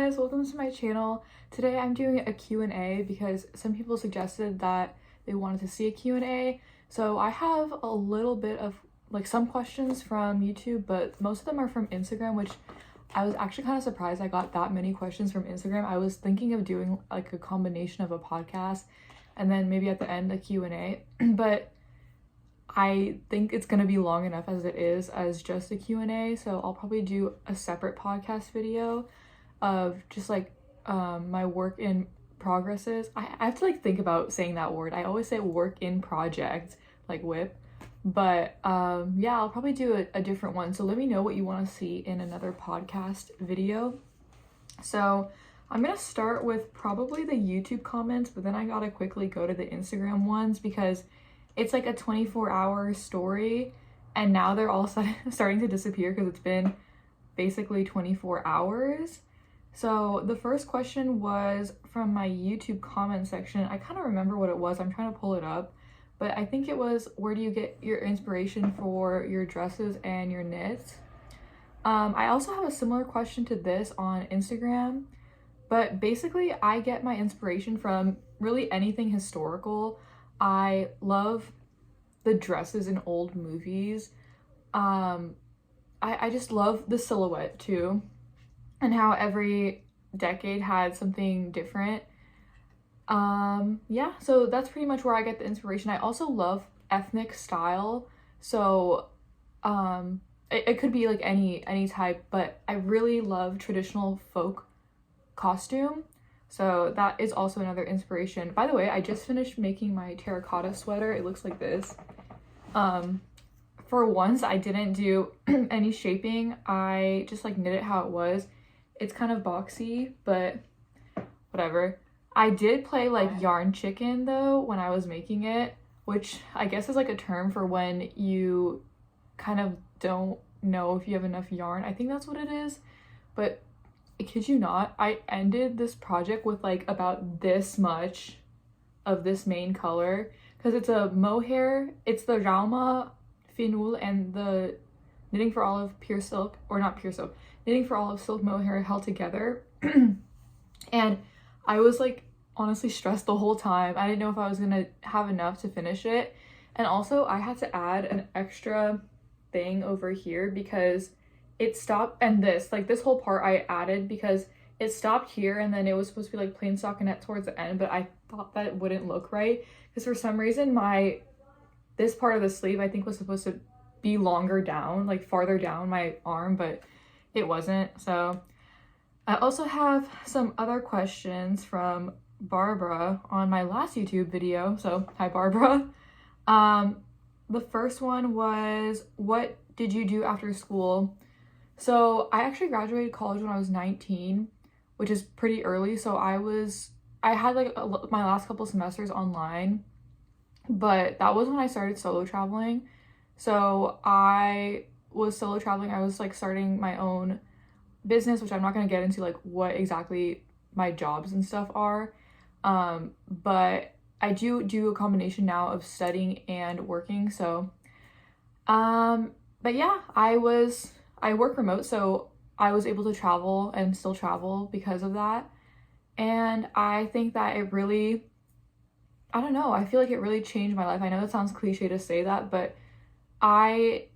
guys, welcome to my channel. Today I'm doing a Q&A because some people suggested that they wanted to see a Q&A. So I have a little bit of some questions from YouTube, but most of them are from Instagram, which I was actually kind of surprised I got that many questions from Instagram. I was thinking of doing a combination of a podcast and then maybe at the end a Q&A, but I think it's gonna be long enough as it is as just a Q&A, so I'll probably do a separate podcast video of just my work in progresses. I have to think about saying that word. I always say work in project, like whip, but yeah, I'll probably do a different one. So let me know what you want to see in another podcast video. So I'm gonna start with probably the YouTube comments, but then I gotta quickly go to the Instagram ones because it's like a 24-hour story and now they're all starting to disappear because it's been basically 24 hours. So the first question was from my YouTube comment section. I kind of remember what it was. I'm trying to pull it up, but I think it was, where do you get your inspiration for your dresses and your knits? I also have a similar question to this on Instagram, but basically I get my inspiration from really anything historical. I love the dresses in old movies. I just love the silhouette too, and how every decade had something different. Yeah, so that's pretty much where I get the inspiration. I also love ethnic style, so it could be like any type, but I really love traditional folk costume. So that is also another inspiration. By the way, I just finished making my terracotta sweater. It looks like this. For once, I didn't do any shaping. I just knit it how it was. It's kind of boxy, but whatever. I did play yarn chicken though when I was making it, which I guess is a term for when you kind of don't know if you have enough yarn. I think that's what it is, but I kid you not, I ended this project with about this much of this main color because it's a mohair. It's the Rauma Finul and the Knitting for Olive pure silk, or not pure silk, Knitting for Olive silk mohair held together. And I was honestly stressed the whole time. I didn't know if I was gonna have enough to finish it. And also I had to add an extra thing over here because it stopped, and this whole part I added because it stopped here and then it was supposed to be plain stockinette towards the end, but I thought that it wouldn't look right because for some reason this part of the sleeve I think was supposed to be longer down, farther down my arm, but it wasn't. So I also have some other questions from Barbara on my last YouTube video, so hi Barbara. The first one was, what did you do after school? So I actually graduated college when I was 19, which is pretty early. So I had my last couple semesters online, but that was when I started solo traveling. So I was solo traveling. I was starting my own business, which I'm not going to get into what exactly my jobs and stuff are. But I do a combination now of studying and working. So, but yeah, I work remote, so I was able to travel and still travel because of that. And I think that it really, I don't know, I feel like it really changed my life. I know it sounds cliche to say that, but I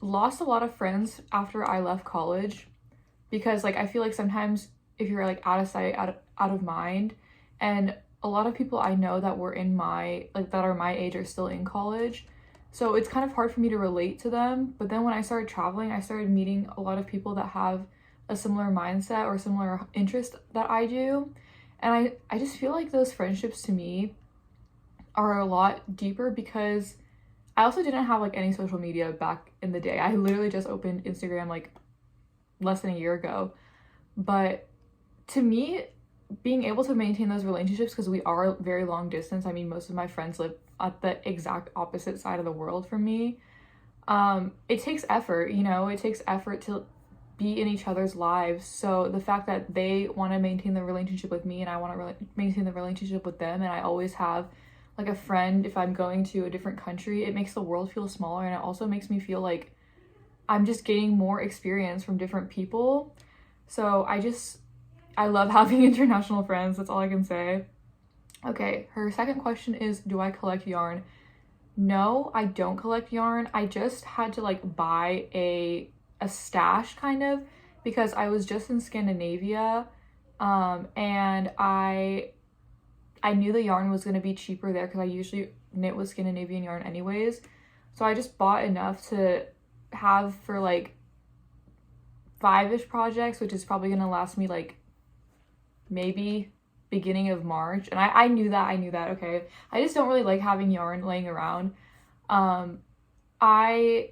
lost a lot of friends after I left college because I feel like sometimes if you're out of sight, out of mind, and a lot of people I know that were in that are my age are still in college. So it's kind of hard for me to relate to them. But then when I started traveling, I started meeting a lot of people that have a similar mindset or similar interest that I do. And I just feel like those friendships to me are a lot deeper because I also didn't have any social media back in the day. I literally just opened Instagram less than a year ago. But to me, being able to maintain those relationships, because we are very long distance. I mean, most of my friends live at the exact opposite side of the world from me. It takes effort, it takes effort to be in each other's lives. So the fact that they want to maintain the relationship with me and I want to maintain the relationship with them, and I always have a friend if I'm going to a different country, it makes the world feel smaller, and it also makes me feel like I'm just gaining more experience from different people. So I love having international friends. That's all I can say. Okay, her second question is, do I collect yarn? No, I don't collect yarn. I just had to like buy a stash kind of because I was just in Scandinavia, and I knew the yarn was going to be cheaper there because I usually knit with Scandinavian yarn anyways. So I just bought enough to have for like 5-ish projects, which is probably going to last me like maybe beginning of March. And I knew that, okay. I just don't really like having yarn laying around. I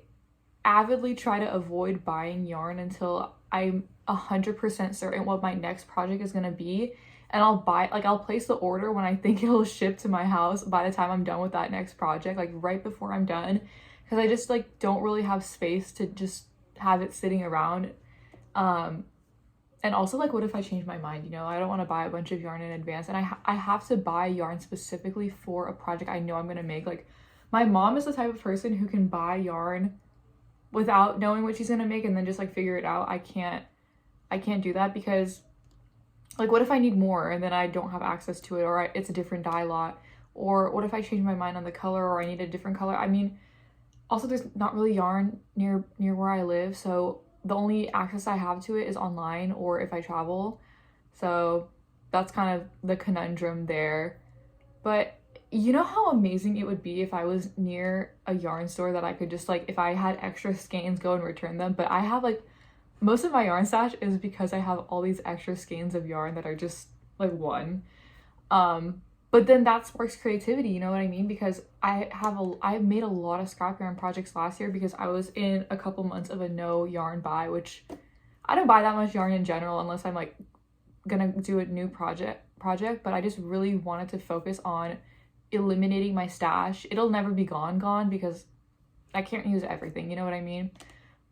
avidly try to avoid buying yarn until I'm 100% certain what my next project is going to be. And I'll place the order when I think it'll ship to my house by the time I'm done with that next project, like right before I'm done, because I just like don't really have space to just have it sitting around. And also, like, what if I change my mind? You know, I don't want to buy a bunch of yarn in advance, and I have to buy yarn specifically for a project I know I'm gonna make. Like, my mom is the type of person who can buy yarn without knowing what she's gonna make and then just like figure it out. I can't do that because, like, what if I need more and then I don't have access to it, or it's a different dye lot, or what if I change my mind on the color, or I need a different color? I mean, also there's not really yarn near where I live, so the only access I have to it is online or if I travel. So that's kind of the conundrum there. But you know how amazing it would be if I was near a yarn store that I could just like, if I had extra skeins, go and return them. But I have like, most of my yarn stash is because I have all these extra skeins of yarn that are just like one. But then that sparks creativity, you know what I mean? Because I made a lot of scrap yarn projects last year because I was in a couple months of a no yarn buy, which I don't buy that much yarn in general unless I'm like gonna do a new project, but I just really wanted to focus on eliminating my stash. It'll never be gone because I can't use everything, you know what I mean?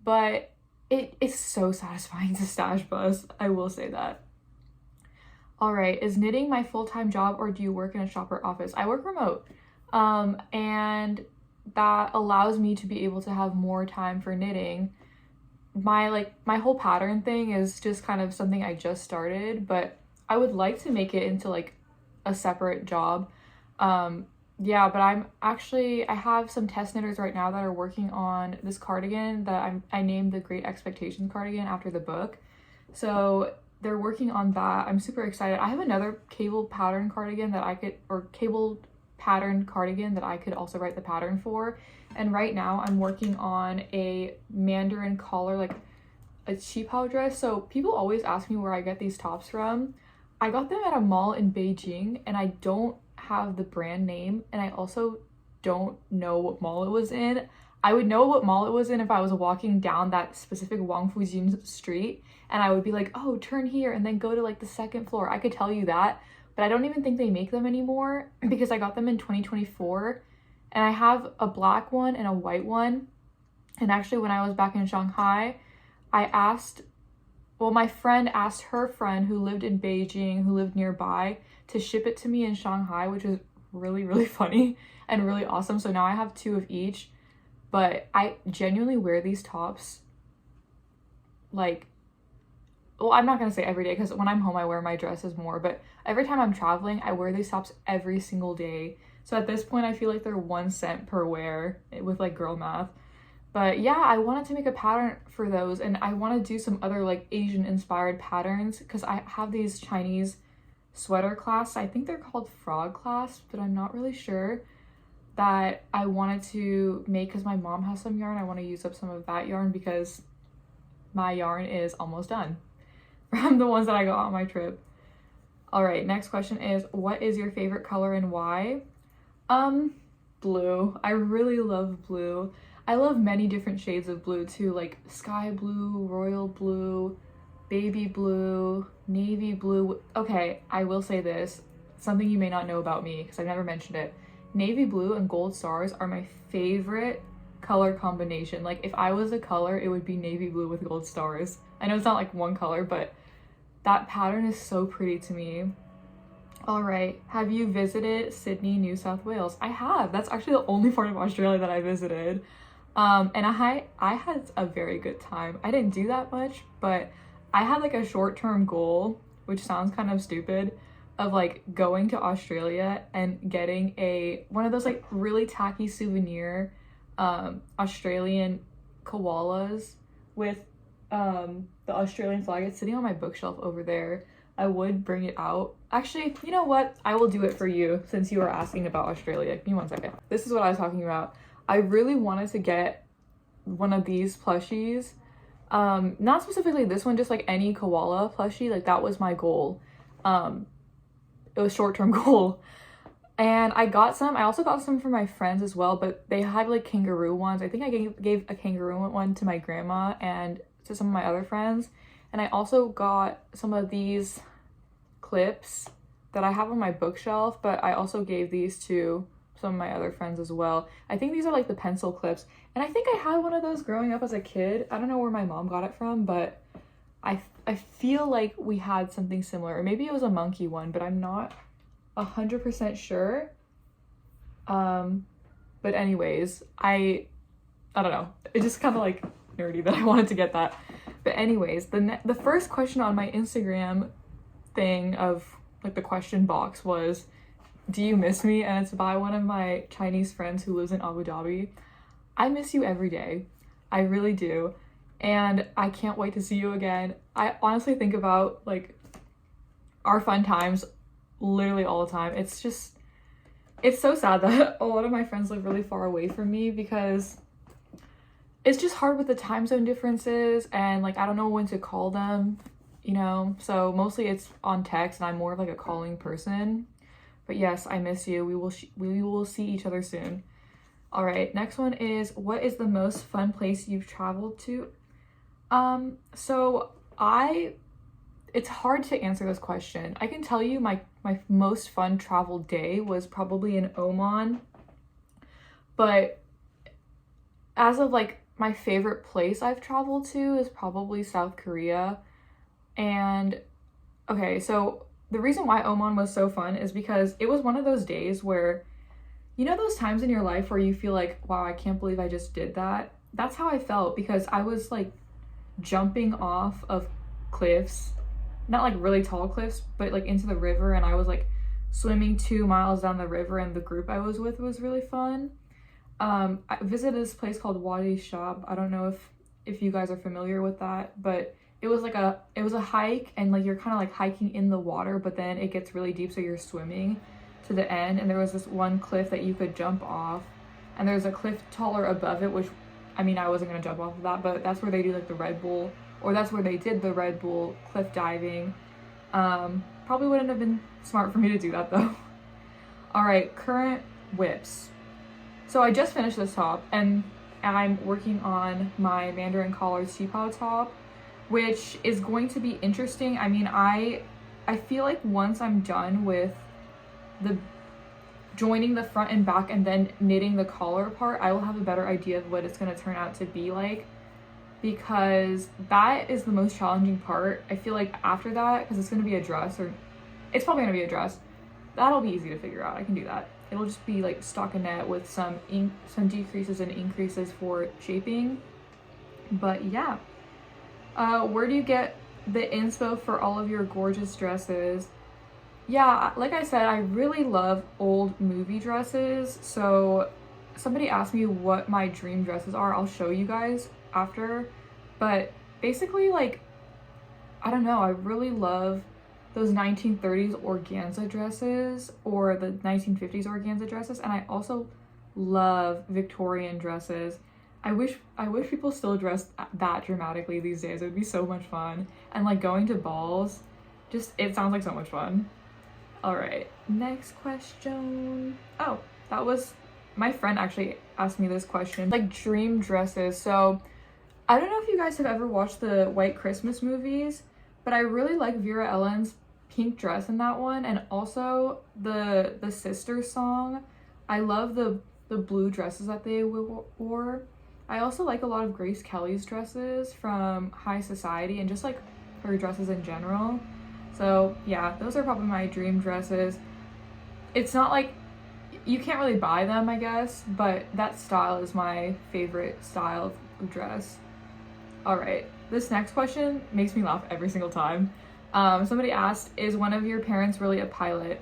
But it is so satisfying to stash bust, I will say that. All right, is knitting my full-time job or do you work in a shop or office? I work remote, and that allows me to be able to have more time for knitting. My whole pattern thing is just kind of something I just started, but I would like to make it into like a separate job. Yeah, but I have some test knitters right now that are working on this cardigan that I named the Great Expectations cardigan after the book. So they're working on that. I'm super excited. I have another cable pattern cardigan that I could also write the pattern for. And right now I'm working on a Mandarin collar, like a qipao dress. So people always ask me where I get these tops from. I got them at a mall in Beijing, and I don't have the brand name, and I also don't know what mall it was in. I would know what mall it was in if I was walking down that specific Wang Fujin street, and I would be like, oh, turn here and then go to like the second floor. I could tell you that, but I don't even think they make them anymore because I got them in 2024, and I have a black one and a white one. And actually, when I was back in Shanghai, my friend asked her friend who lived in Beijing, who lived nearby, to ship it to me in Shanghai, which was really, really funny and really awesome. So now I have 2 of each, but I genuinely wear these tops like, well, I'm not gonna say every day because when I'm home I wear my dresses more, but every time I'm traveling I wear these tops every single day. So at this point I feel like they're 1 cent per wear with like girl math. But yeah, I wanted to make a pattern for those, and I want to do some other like Asian inspired patterns because I have these Chinese sweater clasps. I think they're called frog clasps, but I'm not really sure, that I wanted to make because my mom has some yarn. I want to use up some of that yarn because my yarn is almost done from the ones that I got on my trip. All right, next question is, what is your favorite color and why? Blue. I really love blue. I love many different shades of blue too, like sky blue, royal blue, baby blue, navy blue. Okay, I will say this, something you may not know about me because I've never mentioned it. Navy blue and gold stars are my favorite color combination. Like if I was a color, it would be navy blue with gold stars. I know it's not like one color, but that pattern is so pretty to me. All right, have you visited Sydney, New South Wales? I have. That's actually the only part of Australia that I visited. And I had a very good time. I didn't do that much, but I had like a short-term goal which sounds kind of stupid, of like going to Australia and getting one of those like really tacky souvenir Australian koalas with the Australian flag. It's sitting on my bookshelf over there. I would bring it out. Actually, you know what? I will do it for you since you are asking about Australia. Give me 1 second. This is what I was talking about. I really wanted to get one of these plushies. Not specifically this one, just like any koala plushie. Like that was my goal. It was short-term goal. And I got some. I also got some for my friends as well, but they had like kangaroo ones. I think I gave a kangaroo one to my grandma and to some of my other friends. And I also got some of these clips that I have on my bookshelf, but I also gave these to some of my other friends as well. I think these are like the pencil clips. And I think I had one of those growing up as a kid. I don't know where my mom got it from, but I feel like we had something similar. Or maybe it was a monkey one, but I'm not 100% sure. But anyways, I don't know. It's just kind of like nerdy that I wanted to get that. But anyways, the first question on my Instagram thing of like the question box was, do you miss me? And it's by one of my Chinese friends who lives in Abu Dhabi. I miss you every day. I really do. And I can't wait to see you again. I honestly think about like our fun times literally all the time. It's so sad that a lot of my friends live really far away from me because it's just hard with the time zone differences and like I don't know when to call them, you know? So mostly it's on text and I'm more of like a calling person. But yes, I miss you. We will see each other soon. All right, next one is, what is the most fun place you've traveled to? So it's hard to answer this question. I can tell you my most fun travel day was probably in Oman, but as of like my favorite place I've traveled to is probably South Korea. And okay, so the reason why Oman was so fun is because it was one of those days where, you know, those times in your life where you feel like, wow, I can't believe I just did that. That's how I felt because I was like jumping off of cliffs, not like really tall cliffs, but like into the river, and I was like swimming 2 miles down the river, and the group I was with was really fun. I visited this place called Wadi Shab. I don't know if you guys are familiar with that, but it was a hike, and like you're kind of like hiking in the water, but then it gets really deep, so you're swimming to the end, and there was this one cliff that you could jump off, and there's a cliff taller above it, which I mean, I wasn't gonna jump off of that, but that's where they do like the Red Bull, or that's where they did the Red Bull cliff diving. Probably wouldn't have been smart for me to do that though. All right, current whips. So I just finished this top, and I'm working on my Mandarin collar Qipao top, which is going to be interesting. I mean, I feel like once I'm done with the joining the front and back and then knitting the collar part, I will have a better idea of what it's going to turn out to be like, because that is the most challenging part. I feel like after that, because it's going to be a dress, or it's probably going to be a dress, that'll be easy to figure out. I can do that. It'll just be like stockinette with some decreases and increases for shaping. But yeah, where do you get the inspo for all of your gorgeous dresses? Yeah, like I said, I really love old movie dresses. So somebody asked me what my dream dresses are. I'll show you guys after. But basically, like, I don't know, I really love those 1930s organza dresses or the 1950s organza dresses. And I also love Victorian dresses. I wish people still dressed that dramatically these days. It would be so much fun. And like going to balls, just, it sounds like so much fun. All right, next question. Oh, that was, my friend actually asked me this question, like dream dresses. So I don't know if you guys have ever watched the White Christmas movies, but I really like Vera Ellen's pink dress in that one, and also the Sisters song. I love the blue dresses that they wore. I also like a lot of Grace Kelly's dresses from High Society, and just like her dresses in general. So yeah, those are probably my dream dresses. It's not like, you can't really buy them, I guess, but that style is my favorite style of dress. All right, this next question makes me laugh every single time. Somebody asked, is one of your parents really a pilot?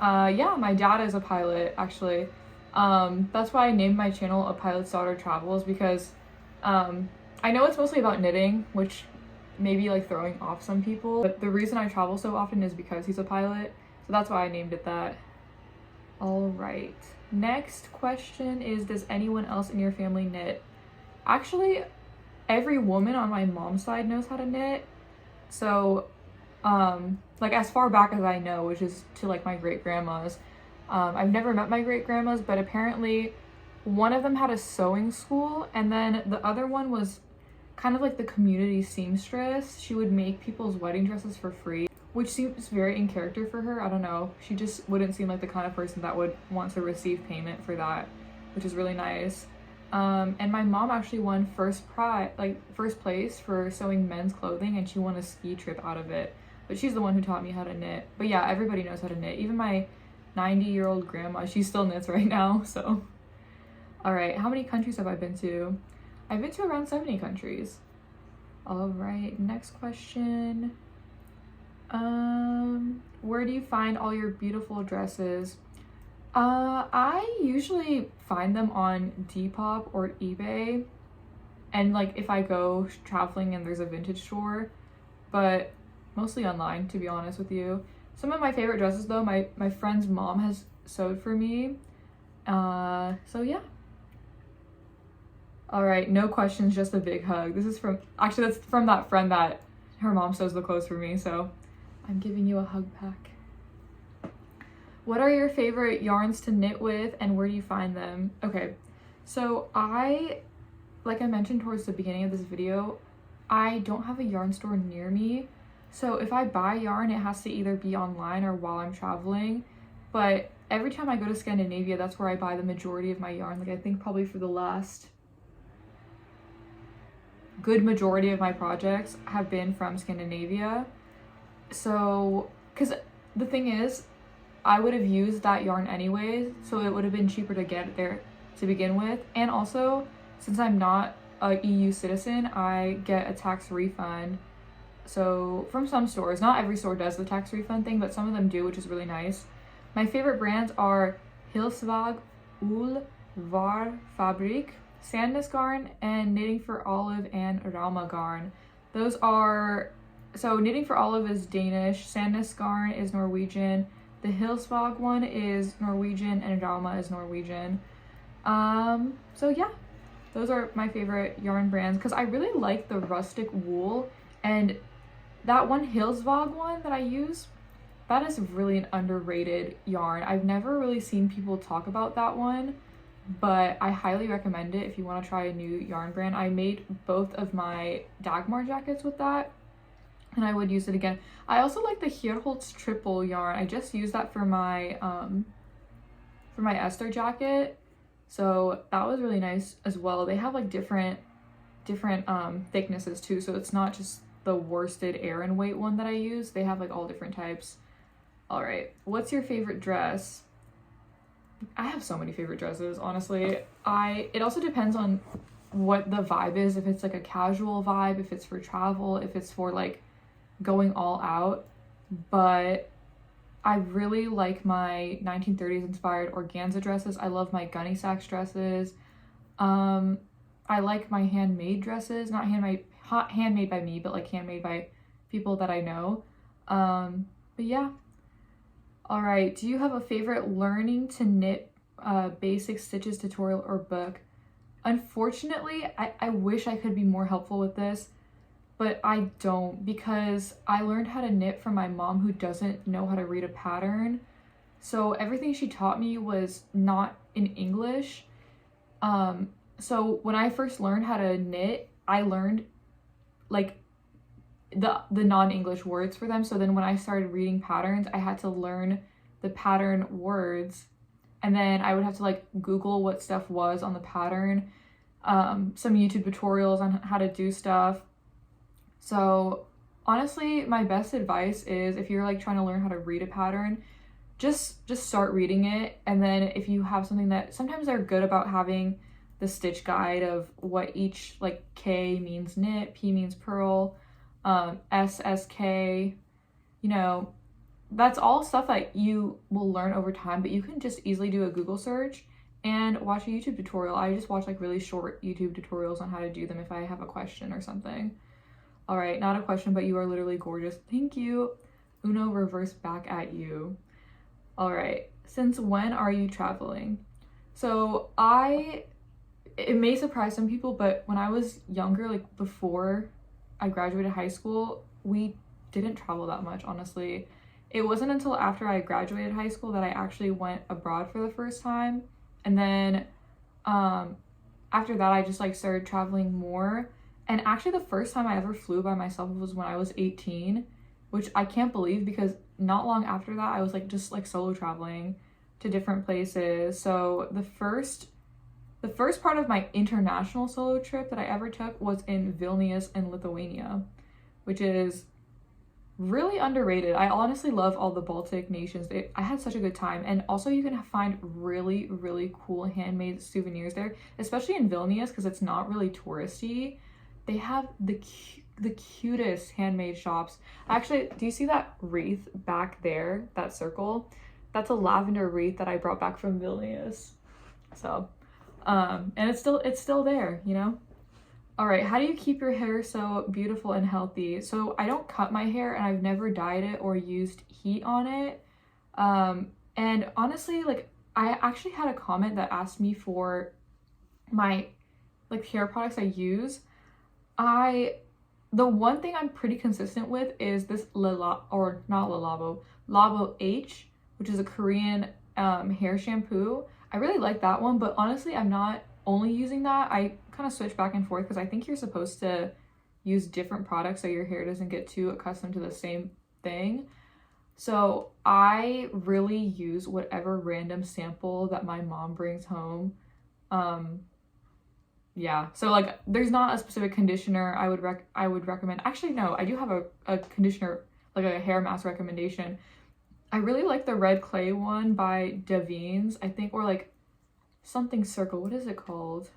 Yeah, my dad is a pilot, actually. That's why I named my channel A Pilot's Daughter Travels, because I know it's mostly about knitting, which may be like throwing off some people, but the reason I travel so often is because he's a pilot, so that's why I named it that. All right, next question is, does anyone else in your family knit? Actually, every woman on my mom's side knows how to knit, so like as far back as I know, which is to like my great grandmas. I've never met my great grandmas, but apparently one of them had a sewing school, and then the other one was kind of like the community seamstress. She would make people's wedding dresses for free, which seems very in character for her. I don't know, she just wouldn't seem like the kind of person that would want to receive payment for that, which is really nice. And my mom actually won first place for sewing men's clothing, and she won a ski trip out of it. But she's the one who taught me how to knit. But yeah, everybody knows how to knit. Even my 90-year-old grandma, she still knits right now, so. All right, how many countries have I been to? I've been to around 70 countries. All right, next question. Where do you find all your beautiful dresses? I usually find them on Depop or eBay, and like if I go traveling and there's a vintage store, but mostly online, to be honest with you. Some of my favorite dresses though, my friend's mom has sewed for me. So yeah. All right, no questions, just a big hug. This is from, actually that's from that friend that her mom sews the clothes for me, so I'm giving you a hug back. What are your favorite yarns to knit with, and where do you find them? Okay, so like I mentioned towards the beginning of this video, I don't have a yarn store near me. So if I buy yarn, it has to either be online or while I'm traveling. But every time I go to Scandinavia, that's where I buy the majority of my yarn. Like I think probably for the last good majority of my projects have been from Scandinavia. So, because the thing is, I would have used that yarn anyways, so it would have been cheaper to get it there to begin with. And also, since I'm not a EU citizen, I get a tax refund. So from some stores, not every store does the tax refund thing, but some of them do, which is really nice. My favorite brands are Hilsvag, Ull, Var Fabrik, Sandnes Garn, and Knitting for Olive and Rauma Garn. Those are, so Knitting for Olive is Danish, Sandnes Garn is Norwegian, the Hilsvag one is Norwegian, and Rauma is Norwegian. So yeah, those are my favorite yarn brands because I really like the rustic wool, and that one Hilsvag one that I use, that is really an underrated yarn. I've never really seen people talk about that one, but I highly recommend it if you want to try a new yarn brand. I made both of my Dagmar jackets with that, and I would use it again. I also like the Herholz triple yarn. I just used that for my Esther jacket, so that was really nice as well. They have like different thicknesses too, so it's not just the worsted Aran weight one that I use. They have like all different types. All right, what's your favorite dress? I have so many favorite dresses, honestly. It also depends on what the vibe is, if it's like a casual vibe, if it's for travel, if it's for like going all out. But I really like my 1930s inspired organza dresses. I love my gunny sacks dresses. I like my handmade dresses, not handmade by me, but like handmade by people that I know. But yeah. All right, do you have a favorite learning to knit basic stitches tutorial or book? Unfortunately, I wish I could be more helpful with this, but I don't, because I learned how to knit from my mom who doesn't know how to read a pattern. So everything she taught me was not in English. So when I first learned how to knit, I learned like the non-English words for them. So then when I started reading patterns, I had to learn the pattern words, and then I would have to like Google what stuff was on the pattern, some YouTube tutorials on how to do stuff. So honestly, my best advice is if you're like trying to learn how to read a pattern, just start reading it. And then if you have something that, sometimes they're good about having the stitch guide of what each, like K means knit, P means purl, S, SK, you know, that's all stuff that you will learn over time, but you can just easily do a Google search and watch a YouTube tutorial. I just watch like really short YouTube tutorials on how to do them if I have a question or something. All right, not a question, but you are literally gorgeous. Thank you. Uno reverse back at you. All right, since when are you traveling? So it may surprise some people, but when I was younger, like before I graduated high school, we didn't travel that much, honestly. It wasn't until after I graduated high school that I actually went abroad for the first time. And then after that, I just like started traveling more. And actually the first time I ever flew by myself was when I was 18, which I can't believe because not long after that, I was like just like solo traveling to different places. So the first part of my international solo trip that I ever took was in Vilnius in Lithuania, which is really underrated. I honestly love all the Baltic nations. I had such a good time. And also you can find really, really cool handmade souvenirs there, especially in Vilnius because it's not really touristy. They have the cutest handmade shops. Actually, do you see that wreath back there, that circle? That's a lavender wreath that I brought back from Vilnius. So, and it's still there, you know? All right, how do you keep your hair so beautiful and healthy? So I don't cut my hair and I've never dyed it or used heat on it. And honestly, like I actually had a comment that asked me for my like hair products I use. The one thing I'm pretty consistent with is this Labo H, which is a Korean hair shampoo. I really like that one, but honestly, I'm not only using that. I kind of switch back and forth because I think you're supposed to use different products so your hair doesn't get too accustomed to the same thing. So I really use whatever random sample that my mom brings home. Yeah, so like there's not a specific conditioner I would recommend. Actually, no, I do have a conditioner, like a hair mask recommendation. I really like the Red Clay one by Davines, I think, or like something circle. What is it called?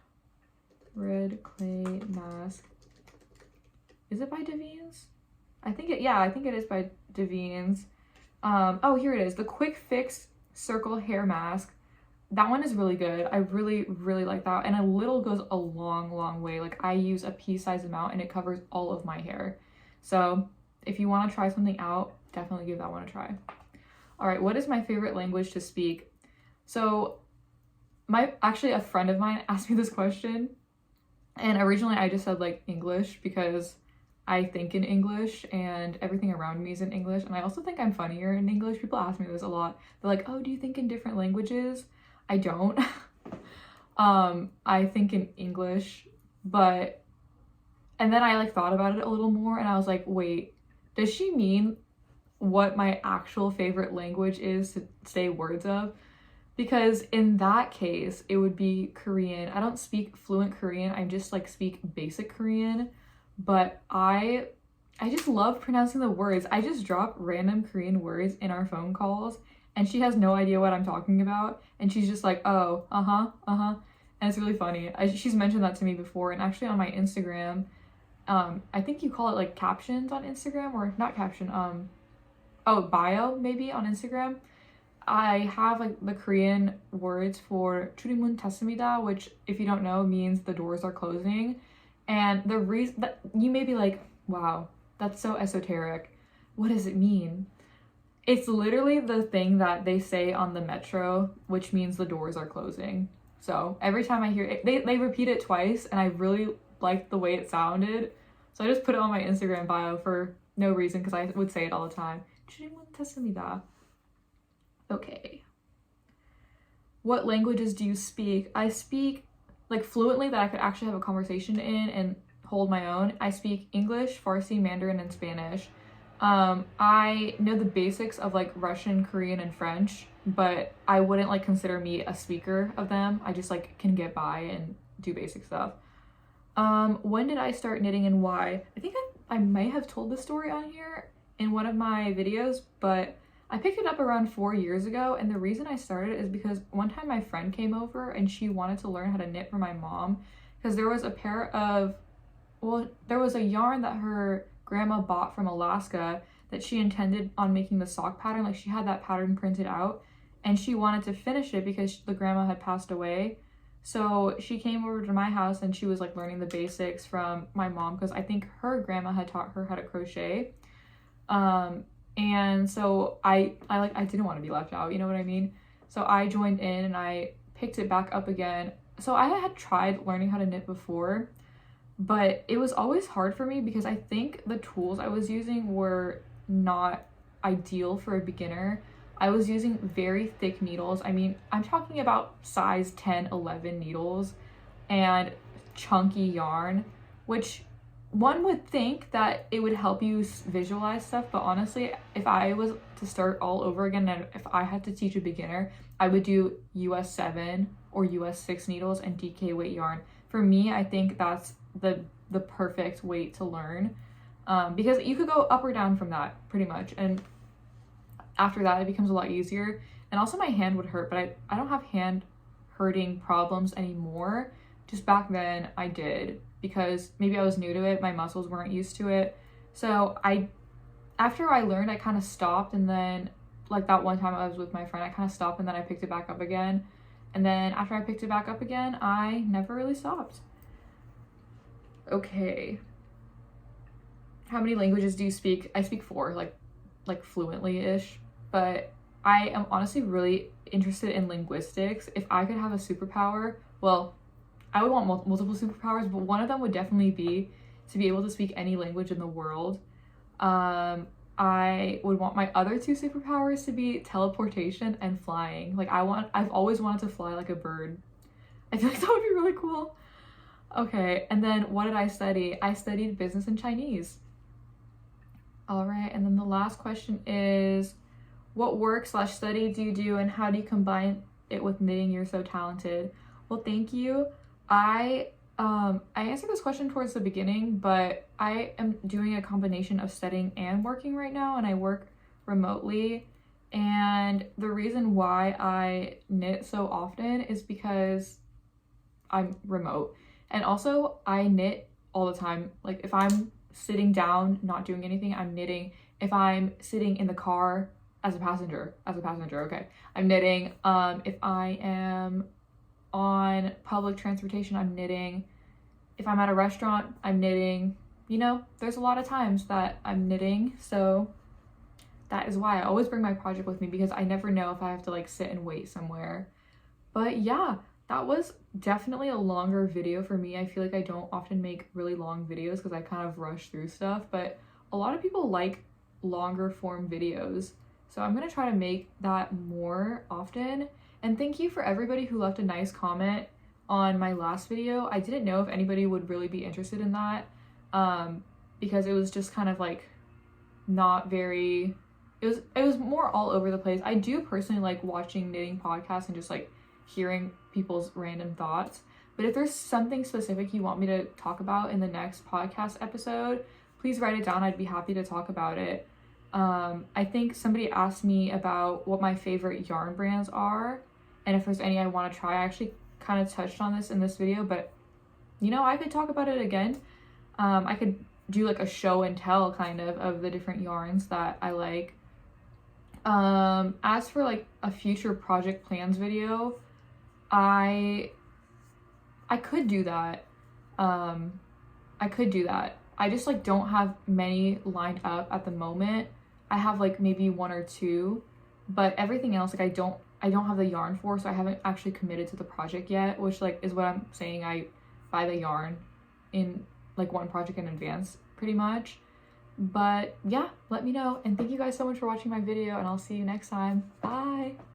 Red Clay mask. Is it by Davines? I think it is by Davines. Oh, here it is. The Quick Fix Circle Hair Mask. That one is really good. I really, really like that. And a little goes a long, long way. Like I use a pea-sized amount and it covers all of my hair. So if you want to try something out, definitely give that one a try. All right, what is my favorite language to speak? So actually a friend of mine asked me this question. And originally I just said like English because I think in English and everything around me is in English. And I also think I'm funnier in English. People ask me this a lot. They're like, oh, do you think in different languages? I don't. I think in English, and then I like thought about it a little more and I was like, wait, does she mean what my actual favorite language is to say words of? Because in that case, it would be Korean. I don't speak fluent Korean. I just like speak basic Korean, but I just love pronouncing the words. I just drop random Korean words in our phone calls and she has no idea what I'm talking about. And she's just like, oh, and it's really funny. She's mentioned that to me before. And actually on my Instagram, I think you call it like captions on Instagram, or not caption, bio maybe on Instagram. I have like the Korean words for "추리문 닫습니다," which if you don't know means the doors are closing. And the reason that you may be like, wow, that's so esoteric. What does it mean? It's literally the thing that they say on the metro, which means the doors are closing. So every time I hear it, they repeat it twice and I really liked the way it sounded. So I just put it on my Instagram bio for no reason because I would say it all the time. "추리문 닫습니다." Okay. What languages do you speak? I speak like fluently that I could actually have a conversation in and hold my own. I speak English, Farsi, Mandarin, and Spanish. I know the basics of like Russian, Korean, and French, but I wouldn't like consider me a speaker of them. I just like can get by and do basic stuff. When did I start knitting and why? I think I might have told this story on here in one of my videos, but I picked it up around 4 years ago, and the reason I started is because one time my friend came over and she wanted to learn how to knit for my mom because there was a yarn that her grandma bought from Alaska that she intended on making the sock pattern. Like she had that pattern printed out and she wanted to finish it because the grandma had passed away. So she came over to my house and she was like learning the basics from my mom because I think her grandma had taught her how to crochet. And so I didn't want to be left out, you know what I mean? So I joined in and I picked it back up again. So I had tried learning how to knit before, but it was always hard for me because I think the tools I was using were not ideal for a beginner. I was using very thick needles. I mean, I'm talking about size 10, 11 needles and chunky yarn, which one would think that it would help you visualize stuff, but honestly, if I was to start all over again and if I had to teach a beginner, I would do US 7 or US 6 needles and DK weight yarn. For me, I think that's the perfect weight to learn, because you could go up or down from that pretty much, and after that it becomes a lot easier. And also my hand would hurt, but I don't have hand hurting problems anymore. Just back then I did, because maybe I was new to it, my muscles weren't used to it. So after I learned, I kind of stopped, and then like that one time I was with my friend, I kind of stopped and then I picked it back up again. And then after I picked it back up again, I never really stopped. Okay. How many languages do you speak? I speak 4, like fluently-ish, but I am honestly really interested in linguistics. If I could have a superpower, well, I would want multiple superpowers, but one of them would definitely be to be able to speak any language in the world. I would want my other 2 superpowers to be teleportation and flying. Like I've always wanted to fly like a bird. I feel like that would be really cool. Okay, and then what did I study? I studied business and Chinese. All right, and then the last question is, what work/study do you do and how do you combine it with knitting? You're so talented. Well, thank you. I answered this question towards the beginning, but I am doing a combination of studying and working right now, and I work remotely. And the reason why I knit so often is because I'm remote. And also I knit all the time. Like if I'm sitting down not doing anything, I'm knitting. If I'm sitting in the car as a passenger, okay, I'm knitting. If I am on public transportation, I'm knitting. If I'm at a restaurant, I'm knitting. You know, there's a lot of times that I'm knitting, so that is why I always bring my project with me, because I never know if I have to like sit and wait somewhere. But yeah, that was definitely a longer video for me. I feel like I don't often make really long videos because I kind of rush through stuff, but a lot of people like longer form videos. So I'm gonna try to make that more often. And thank you for everybody who left a nice comment on my last video. I didn't know if anybody would really be interested in that, because it was just kind of like not very, it was more all over the place. I do personally like watching knitting podcasts and just like hearing people's random thoughts, but if there's something specific you want me to talk about in the next podcast episode, please write it down. I'd be happy to talk about it. I think somebody asked me about what my favorite yarn brands are and if there's any I want to try. I actually kind of touched on this in this video, but you know, I could talk about it again. I could do like a show and tell kind of the different yarns that I like. As for like a future project plans video, I could do that. I could do that. I just like don't have many lined up at the moment. I have like maybe 1 or 2, but everything else like I don't have the yarn for, so I haven't actually committed to the project yet, which like is what I'm saying. I buy the yarn in like one project in advance pretty much. But yeah, let me know, and thank you guys so much for watching my video, and I'll see you next time. Bye.